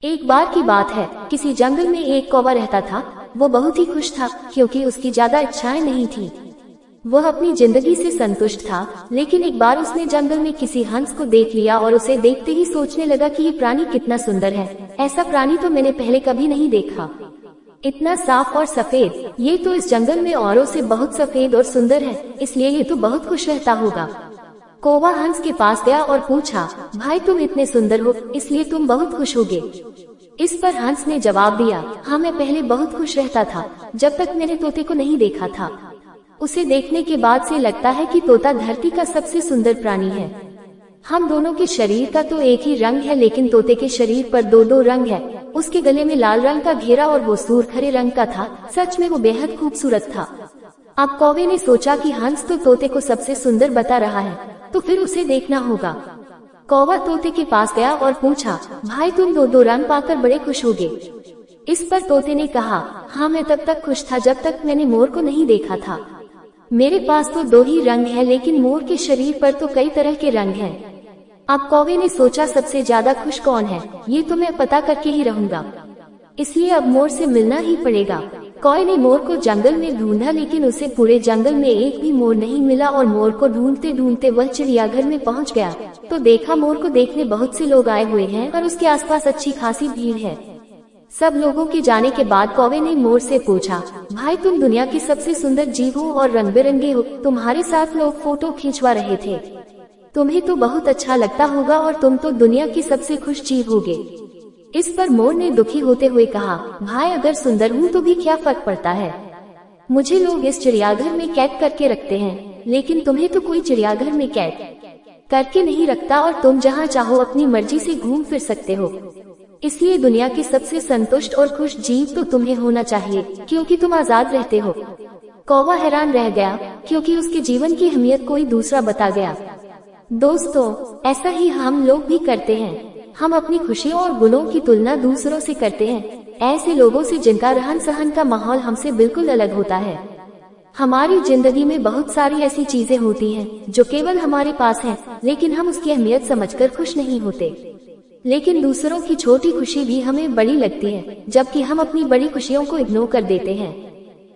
एक बार की बात है, किसी जंगल में एक कौवा रहता था। वो बहुत ही खुश था क्योंकि उसकी ज्यादा इच्छाएं नहीं थी। वह अपनी जिंदगी से संतुष्ट था, लेकिन एक बार उसने जंगल में किसी हंस को देख लिया और उसे देखते ही सोचने लगा कि ये प्राणी कितना सुंदर है। ऐसा प्राणी तो मैंने पहले कभी नहीं देखा। इतना साफ और सफेद, ये तो इस जंगल में औरों से बहुत सफेद और सुंदर है, इसलिए ये तो बहुत खुश रहता होगा। कौवा हंस के पास गया और पूछा, भाई तुम इतने सुंदर हो, इसलिए तुम बहुत खुश होगे। इस पर हंस ने जवाब दिया, हाँ मैं पहले बहुत खुश रहता था, जब तक मैंने तोते को नहीं देखा था। उसे देखने के बाद से लगता है कि तोता धरती का सबसे सुंदर प्राणी है। हम दोनों के शरीर का तो एक ही रंग है, लेकिन तोते के शरीर पर दो दो रंग है। उसके गले में लाल रंग का घेरा और वो सूर्ख हरे रंग का था। सच में वो बेहद खूबसूरत था। अब कौवे ने सोचा कि हंस तो तोते को सबसे सुंदर बता रहा है, तो फिर उसे देखना होगा। कौवा तोते के पास गया और पूछा, भाई तुम दो दो रंग पाकर बड़े खुश होगे। इस पर तोते ने कहा, हाँ मैं तब तक खुश था जब तक मैंने मोर को नहीं देखा था। मेरे पास तो दो ही रंग है, लेकिन मोर के शरीर पर तो कई तरह के रंग हैं। अब कौवे ने सोचा, सबसे ज्यादा खुश कौन है, ये तो मैं पता करके ही रहूंगा, इसलिए अब मोर से मिलना ही पड़ेगा। कौवे ने मोर को जंगल में ढूंढा, लेकिन उसे पूरे जंगल में एक भी मोर नहीं मिला और मोर को ढूंढते ढूंढते वह चिड़ियाघर में पहुंच गया तो देखा मोर को देखने बहुत से लोग आए हुए हैं और उसके आसपास अच्छी खासी भीड़ है। सब लोगों के जाने के बाद कौवे ने मोर से पूछा, भाई तुम दुनिया के सबसे सुंदर जीव हो और रंग बिरंगे हो, तुम्हारे साथ लोग फोटो खींचवा रहे थे, तुम्हें तो बहुत अच्छा लगता होगा और तुम तो दुनिया की सबसे खुश जीव होगे। इस पर मोर ने दुखी होते हुए कहा, भाई अगर सुंदर हूँ तो भी क्या फर्क पड़ता है, मुझे लोग इस चिड़ियाघर में कैद करके रखते हैं, लेकिन तुम्हें तो कोई चिड़ियाघर में कैद करके नहीं रखता और तुम जहाँ चाहो अपनी मर्जी से घूम फिर सकते हो। इसलिए दुनिया के सबसे संतुष्ट और खुश जीव तो तुम्हें होना चाहिए, क्योंकि तुम आजाद रहते हो। कौवा हैरान रह गया, क्योंकि उसके जीवन की अहमियत कोई दूसरा बता गया। दोस्तों, ऐसा ही हम लोग भी करते हैं। हम अपनी खुशियों और गुणों की तुलना दूसरों से करते हैं, ऐसे लोगों से जिनका रहन सहन का माहौल हमसे बिल्कुल अलग होता है। हमारी जिंदगी में बहुत सारी ऐसी चीजें होती हैं जो केवल हमारे पास हैं, लेकिन हम उसकी अहमियत समझकर खुश नहीं होते। लेकिन दूसरों की छोटी खुशी भी हमें बड़ी लगती है, जबकि हम अपनी बड़ी खुशियों को इग्नोर कर देते हैं।